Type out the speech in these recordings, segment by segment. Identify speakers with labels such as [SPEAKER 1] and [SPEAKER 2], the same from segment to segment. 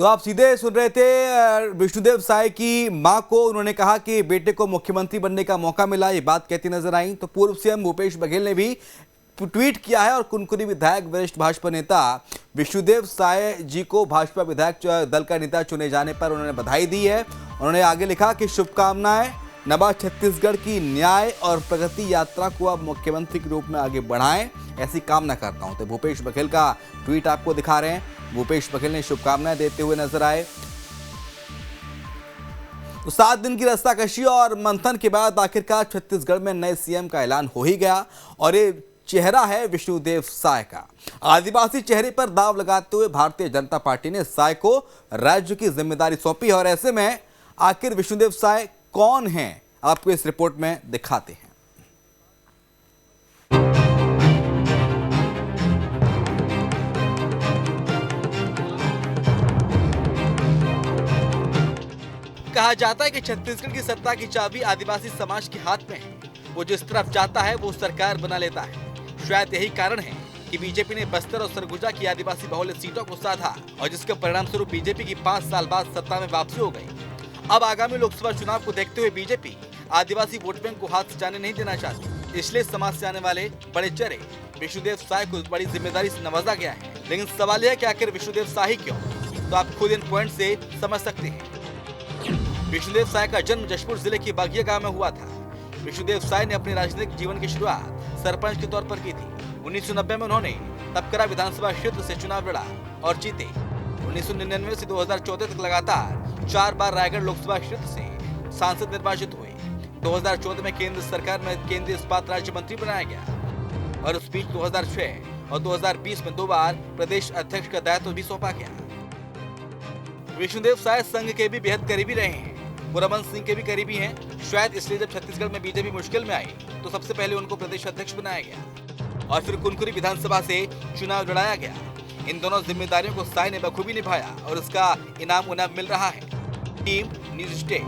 [SPEAKER 1] तो आप सीधे सुन रहे थे विष्णुदेव साय की मां को। उन्होंने कहा कि बेटे को मुख्यमंत्री बनने का मौका मिला, ये बात कहती नजर आई। तो पूर्व सीएम भूपेश बघेल ने भी ट्वीट किया है और कुनकुनी विधायक वरिष्ठ भाजपा नेता विष्णुदेव साय जी को भाजपा विधायक दल का नेता चुने जाने पर उन्होंने बधाई दी है। उन्होंने आगे लिखा कि शुभकामनाएं, नवा छत्तीसगढ़ की न्याय और प्रगति यात्रा को अब मुख्यमंत्री के रूप में आगे बढ़ाएं, ऐसी कामना करता हूं। तो भूपेश बघेल का ट्वीट आपको दिखा रहे हैं। भूपेश बघेल ने शुभकामनाएं देते हुए नजर आए। तो 7 दिन की रस्साकशी और मंथन के बाद आखिरकार छत्तीसगढ़ में नए सीएम का ऐलान हो ही गया और ये चेहरा है विष्णुदेव साय का। आदिवासी चेहरे पर दांव लगाते हुए भारतीय जनता पार्टी ने साय को राज्य की जिम्मेदारी सौंपी है और ऐसे में आखिर विष्णुदेव साय कौन हैं, आपको इस रिपोर्ट में दिखाते हैं। कहा जाता है कि छत्तीसगढ़ की सत्ता की चाबी आदिवासी समाज के हाथ में है। वो जिस तरफ जाता है वो सरकार बना लेता है। शायद यही कारण है कि बीजेपी ने बस्तर और सरगुजा की आदिवासी बहुल्य सीटों को साधा और जिसके परिणाम स्वरूप बीजेपी की 5 साल बाद सत्ता में वापसी हो गई। अब आगामी लोकसभा चुनाव को देखते हुए बीजेपी आदिवासी वोट बैंक को हाथ से जाने नहीं देना चाहती। इसलिए समाज से आने वाले बड़े चेहरे विष्णुदेव साय को बड़ी जिम्मेदारी से नवाजा गया है। लेकिन सवाल यह है कि आखिर विष्णुदेव साय क्यों, तो आप खुद इन पॉइंट से समझ सकते हैं। विष्णुदेव साय का जन्म जशपुर जिले के बागिया गांव में हुआ था। विष्णुदेव साय ने अपने राजनीतिक जीवन की शुरुआत सरपंच के तौर पर की थी। 1990 में उन्होंने तपकरा विधानसभा क्षेत्र से चुनाव लड़ा और जीते। 1999 से 2014 तक लगातार 4 बार रायगढ़ लोकसभा क्षेत्र से सांसद निर्वाचित हुए। 2014 में केंद्र सरकार में केंद्रीय इस्पात राज्य मंत्री बनाया गया और उस बीच 2006 और 2020 में 2 बार प्रदेश अध्यक्ष का दायित्व भी सौंपा गया। विष्णुदेव साय संघ के भी बेहद करीबी रहे हैं। वो रमन सिंह के भी करीबी हैं। शायद इसलिए जब छत्तीसगढ़ में बीजेपी मुश्किल में आई तो सबसे पहले उनको प्रदेश अध्यक्ष बनाया गया और फिर कुनकुनी विधानसभा से चुनाव लड़ाया गया। इन दोनों जिम्मेदारियों को साय ने बखूबी निभाया और उसका इनाम उन्हें मिल रहा है। Team news state.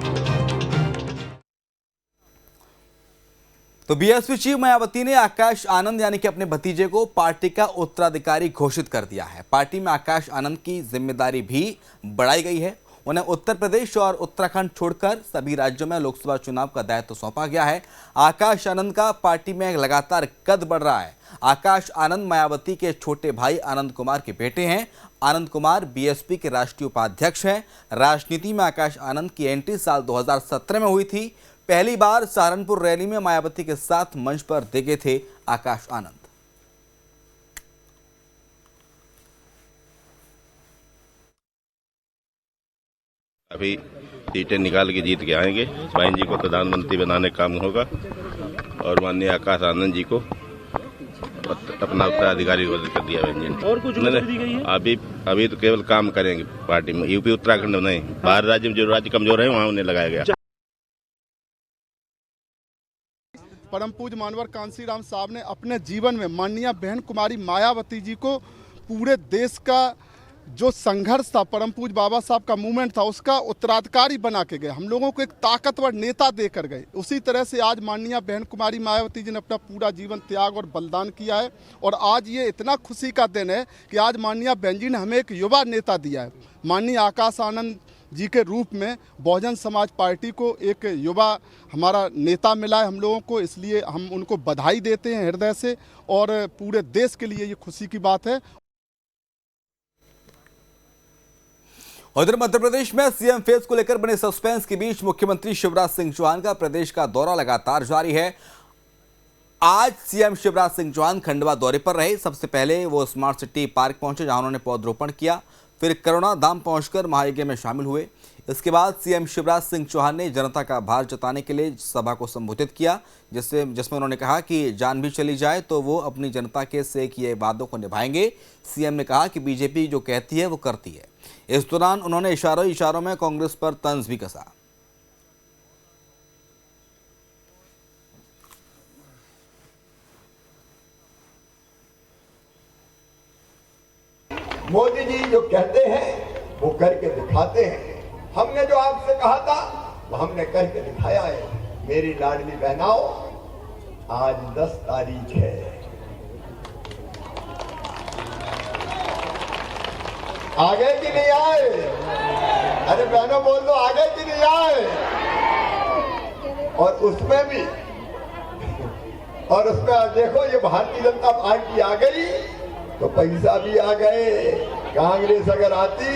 [SPEAKER 1] तो बीएसपी चीफ मायावती ने आकाश आनंद यानी कि अपने भतीजे को पार्टी का उत्तराधिकारी घोषित कर दिया है। पार्टी में आकाश आनंद की जिम्मेदारी भी बढ़ाई गई है। उन्हें उत्तर प्रदेश और उत्तराखंड छोड़कर सभी राज्यों में लोकसभा चुनाव का दायित्व सौंपा गया है। आकाश आनंद का पार्टी में लगातार कद बढ़ रहा है। आकाश आनंद मायावती के छोटे भाई आनंद कुमार के बेटे हैं। आनंद कुमार बीएसपी के राष्ट्रीय उपाध्यक्ष हैं। राजनीति में आकाश आनंद की एंट्री साल 2017 में हुई थी। पहली बार सहारनपुर रैली में मायावती के साथ मंच पर दिखे थे आकाश आनंद।
[SPEAKER 2] अभी सीटें निकाल के जीत के आएंगे। बहन जी को प्रधानमंत्री बनाने का काम होगा और माननीय आकाश आनंद जी को अपना उत्तराधिकारी कर दिया बहन जी ने।
[SPEAKER 3] और कुछ दी गई है?
[SPEAKER 2] अभी तो केवल काम करेंगे पार्टी में। यूपी उत्तराखंड में नहीं, बाहर राज्य में जो राज्य कमजोर है वहाँ उन्हें लगाया गया।
[SPEAKER 4] परम पूज्य मानवर कांसीराम साहब ने अपने जीवन में माननीय बहन कुमारी मायावती जी को पूरे देश का जो संघर्ष था, परम पूज्य बाबा साहब का मूवमेंट था, उसका उत्तराधिकारी बना के गए। हम लोगों को एक ताकतवर नेता देकर गए। उसी तरह से आज माननीय बहन कुमारी मायावती जी ने अपना पूरा जीवन त्याग और बलिदान किया है और आज ये इतना खुशी का दिन है कि आज माननीय बहन जी ने हमें एक युवा नेता दिया है। माननीय आकाश आनंद जी के रूप में बहुजन समाज पार्टी को एक युवा हमारा नेता मिला है हम लोगों को, इसलिए हम उनको बधाई देते हैं हृदय से और पूरे देश के लिए ये खुशी की बात है।
[SPEAKER 1] उधर मध्य प्रदेश में सीएम फेज को लेकर बने सस्पेंस के बीच मुख्यमंत्री शिवराज सिंह चौहान का प्रदेश का दौरा लगातार जारी है। आज सीएम शिवराज सिंह चौहान खंडवा दौरे पर रहे। सबसे पहले वो स्मार्ट सिटी पार्क पहुंचे जहां उन्होंने पौधरोपण किया। फिर करुणा धाम पहुंचकर महायज्ञ में शामिल हुए। इसके बाद सीएम शिवराज सिंह चौहान ने जनता का आभार जताने के लिए सभा को संबोधित किया, जिसमें उन्होंने कहा कि जान भी चली जाए तो वो अपनी जनता के से किए वादों को निभाएंगे। सीएम ने कहा कि बीजेपी जो कहती है वो करती है। इस दौरान उन्होंने इशारों में कांग्रेस पर तंज भी कसा।
[SPEAKER 5] मोदी जी जो कहते हैं वो करके दिखाते हैं। हमने जो आपसे कहा था वो हमने करके दिखाया है। मेरी लाडली बहनाओं, आज 10 तारीख है। आगे कि नहीं आए? अरे बहनों बोल दो, आ गए कि नहीं आए? और उसमें देखो ये भारतीय जनता पार्टी आ गई तो पैसा भी आ गए। कांग्रेस अगर आती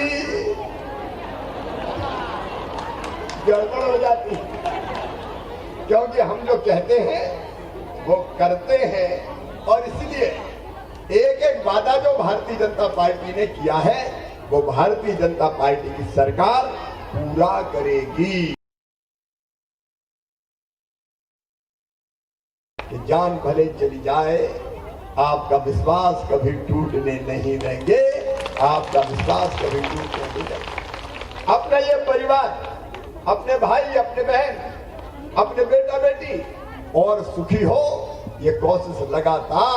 [SPEAKER 5] गड़बड़ हो जाती, क्योंकि हम जो कहते हैं वो करते हैं। और इसलिए एक एक वादा जो भारतीय जनता पार्टी ने किया है वो भारतीय जनता पार्टी की सरकार पूरा करेगी। कि जान भले चली जाए, आपका विश्वास कभी टूटने नहीं देंगे, आपका विश्वास कभी टूटने नहीं देंगे। अपना ये परिवार, अपने भाई, अपने बहन, अपने बेटा बेटी और सुखी हो, ये कोशिश लगातार